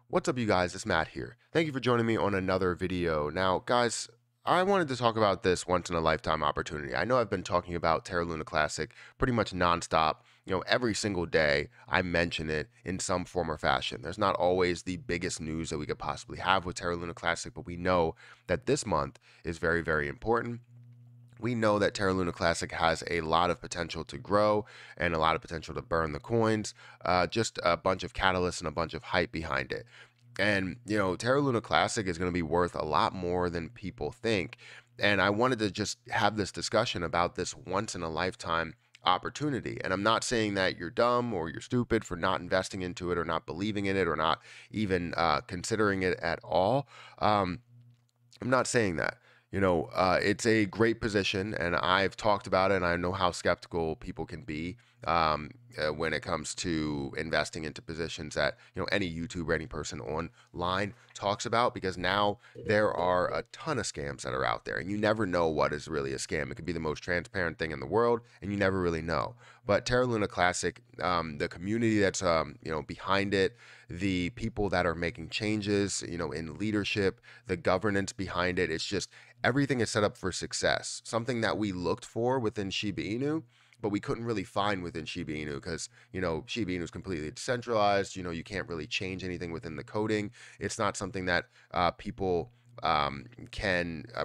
What's up, you guys? It's Matt here. Thank you for joining me on another video. Now, guys, I wanted to talk about this once in a lifetime opportunity. I know I've been talking about Terra Luna Classic pretty much nonstop. Every single day I mention it in some form or fashion. There's not always the biggest news that we could possibly have with Terra Luna Classic, but we know that this month is very, very important. We know that Terra Luna Classic has a lot of potential to grow and a lot of potential to burn the coins. Just a bunch of catalysts and a bunch of hype behind it. And, Terra Luna Classic is going to be worth a lot more than people think. And I wanted to just have this discussion about this once in a lifetime opportunity. And I'm not saying that you're dumb or you're stupid for not investing into it or not believing in it or not even considering it at all. I'm not saying that. It's a great position, and I've talked about it, and I know how skeptical people can be when it comes to investing into positions that any YouTuber, any person online talks about, because now there are a ton of scams that are out there, and you never know what is really a scam. It could be the most transparent thing in the world, and you never really know. But Terra Luna Classic, the community that's behind it, the people that are making changes, in leadership, the governance behind it, it's just everything is set up for success. Something that we looked for within Shiba Inu, but we couldn't really find within Shiba Inu because, Shiba Inu is completely decentralized. You can't really change anything within the coding. It's not something that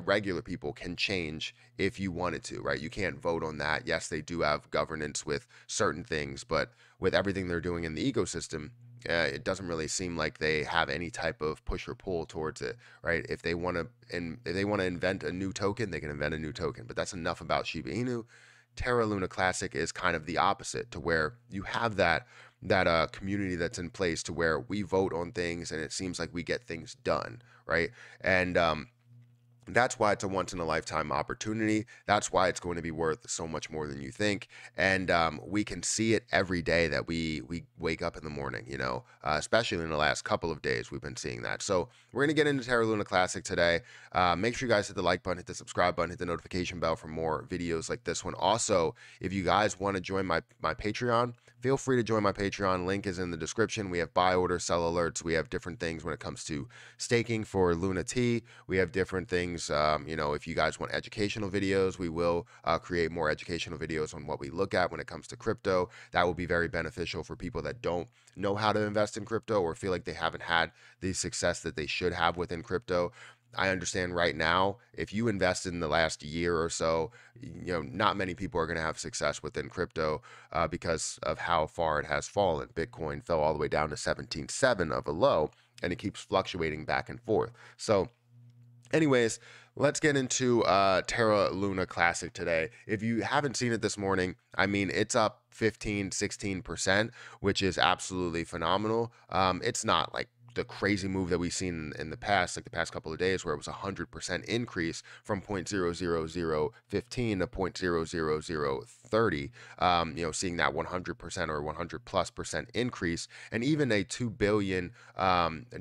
regular people can change if you wanted to, right? You can't vote on that. Yes, they do have governance with certain things, but with everything they're doing in the ecosystem, it doesn't really seem like they have any type of push or pull towards it, right? If they want to invent a new token, they can invent a new token. But that's enough about Shiba Inu. Terra Luna Classic is kind of the opposite, to where you have that community that's in place, to where we vote on things and it seems like we get things done, right? And that's why it's a once in a lifetime opportunity. That's why it's going to be worth so much more than you think. And we can see it every day that we wake up in the morning, especially in the last couple of days, we've been seeing that. So we're going to get into Terra Luna Classic today. Make sure you guys hit the like button, hit the subscribe button, hit the notification bell for more videos like this one. Also, if you guys want to join my Patreon, feel free to join my Patreon. Link is in the description. We have buy orders, sell alerts. We have different things when it comes to staking for Luna T. We have different things. If you guys want educational videos, we will create more educational videos on what we look at when it comes to crypto. That will be very beneficial for people that don't know how to invest in crypto or feel like they haven't had the success that they should have within crypto. I understand right now, if you invested in the last year or so, not many people are going to have success within crypto because of how far it has fallen. Bitcoin fell all the way down to 17.7 of a low, and it keeps fluctuating back and forth. So anyways, let's get into Terra Luna Classic today. If you haven't seen it this morning, I mean, it's up 16%, which is absolutely phenomenal. It's not like the crazy move that we've seen in the past, like the past couple of days, where it was 100% increase from 0.00015 to 0.00030. Seeing that 100% or 100+% increase, and even a $2 billion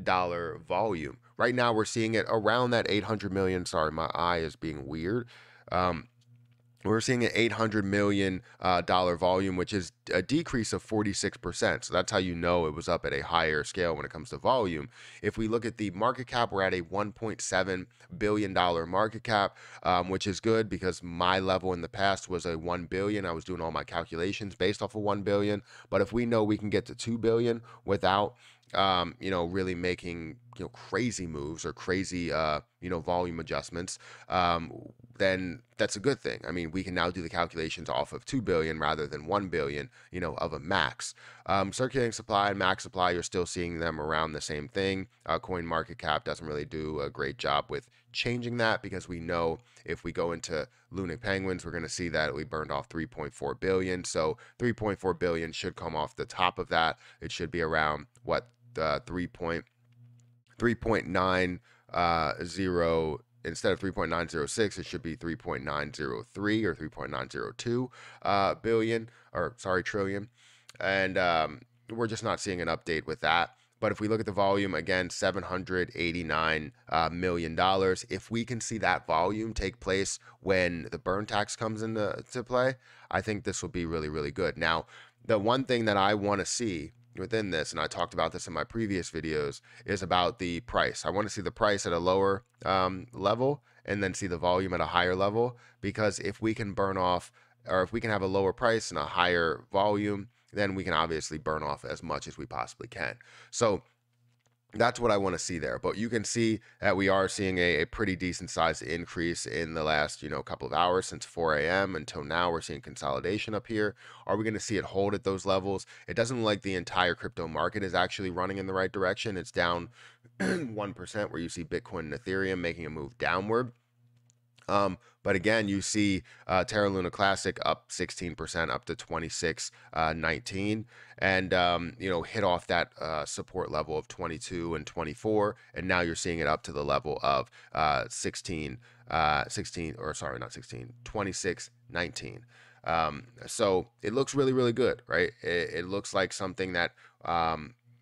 dollar volume. Right now, we're seeing it around that 800 million. Sorry, my eye is being weird. We're seeing an $800 million dollar volume, which is a decrease of 46%. So that's how you know it was up at a higher scale when it comes to volume. If we look at the market cap, we're at a $1.7 billion market cap, which is good because my level in the past was a 1 billion. I was doing all my calculations based off of 1 billion. But if we know we can get to 2 billion without really making, crazy moves or crazy, volume adjustments, then that's a good thing. I mean, we can now do the calculations off of 2 billion rather than 1 billion, of a max. Circulating supply and max supply, you're still seeing them around the same thing. Coin market cap doesn't really do a great job with changing that, because we know if we go into Lunic Penguins, we're going to see that we burned off 3.4 billion. So 3.4 billion should come off the top of that. It should be around what, 3.90, instead of 3.906, it should be 3.903 or 3.902 billion, or sorry, trillion. And we're just not seeing an update with that. But if we look at the volume, again, $789 million. If we can see that volume take place when the burn tax comes into play, I think this will be really, really good. Now, the one thing that I want to see within this, and I talked about this in my previous videos, is about the price. I want to see the price at a lower level and then see the volume at a higher level, because if we can burn off, or if we can have a lower price and a higher volume, then we can obviously burn off as much as we possibly can. So that's what I want to see there. But you can see that we are seeing a pretty decent sized increase in the last, couple of hours since 4 a.m. until now. We're seeing consolidation up here. Are we going to see it hold at those levels? It doesn't look like the entire crypto market is actually running in the right direction. It's down 1%, where you see Bitcoin and Ethereum making a move downward. But again, you see Terra Luna Classic up 16%, up to 26.19, and hit off that support level of 22 and 24, and now you're seeing it up to the level of 26.19. So it looks really, really good, right? It looks like something that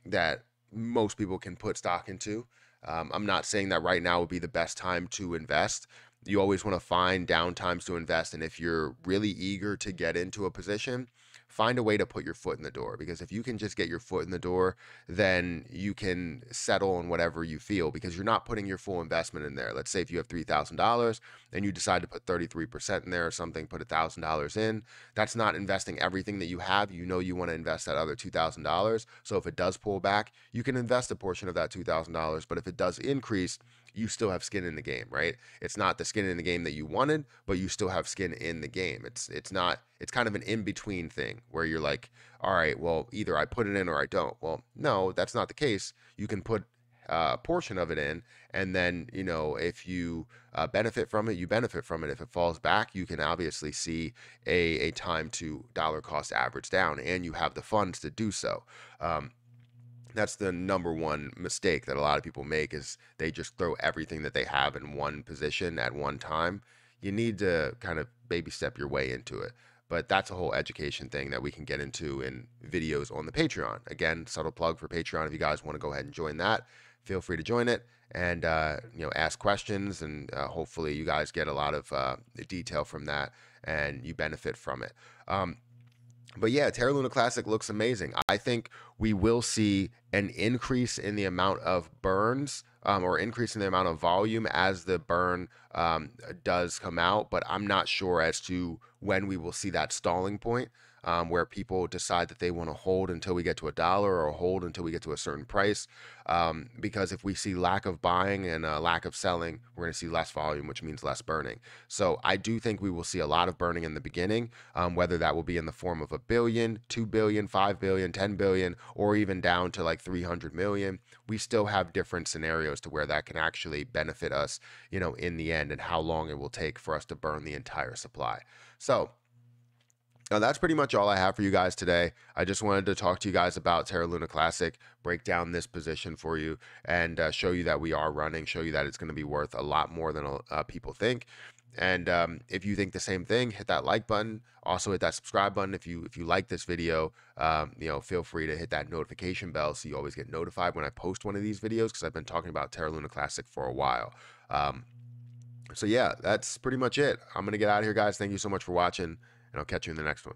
that most people can put stock into. I'm not saying that right now would be the best time to invest. You always want to find down times to invest. And if you're really eager to get into a position, find a way to put your foot in the door. Because if you can just get your foot in the door, then you can settle on whatever you feel, because you're not putting your full investment in there. Let's say if you have $3,000 and you decide to put 33% in there or something, put $1,000 in, that's not investing everything that you have. You want to invest that other $2,000. So if it does pull back, you can invest a portion of that $2,000. But if it does increase, you still have skin in the game, right? It's not the skin in the game that you wanted, but you still have skin in the game. It's kind of an in-between thing where you're like, all right, well, either I put it in or I don't. Well, no, that's not the case. You can put a portion of it in, and then, if you benefit from it, you benefit from it. If it falls back, you can obviously see a time to dollar cost average down, and you have the funds to do so. That's the number one mistake that a lot of people make, is they just throw everything that they have in one position at one time. You need to kind of baby step your way into it. But that's a whole education thing that we can get into in videos on the Patreon. Again, subtle plug for Patreon. If you guys want to go ahead and join that, feel free to join it and ask questions, and hopefully you guys get a lot of detail from that and you benefit from it. But yeah, Terra Luna Classic looks amazing. I think we will see an increase in the amount of burns, or increase in the amount of volume as the burn does come out. But I'm not sure as to when we will see that stalling point, where people decide that they want to hold until we get to $1 or hold until we get to a certain price. Because if we see lack of buying and lack of selling, we're going to see less volume, which means less burning. So I do think we will see a lot of burning in the beginning, whether that will be in the form of $1 billion, $2 billion, $5 billion, $10 billion, or even down to like 300 million. We still have different scenarios to where that can actually benefit us, in the end, and how long it will take for us to burn the entire supply. So that's pretty much all I have for you guys today. I just wanted to talk to you guys about Terra Luna Classic, break down this position for you, and show you that we are running, show you that it's going to be worth a lot more than people think. And if you think the same thing, hit that like button. Also hit that subscribe button. If you like this video, feel free to hit that notification bell so you always get notified when I post one of these videos, because I've been talking about Terra Luna Classic for a while. So yeah, that's pretty much it. I'm going to get out of here, guys. Thank you so much for watching, and I'll catch you in the next one.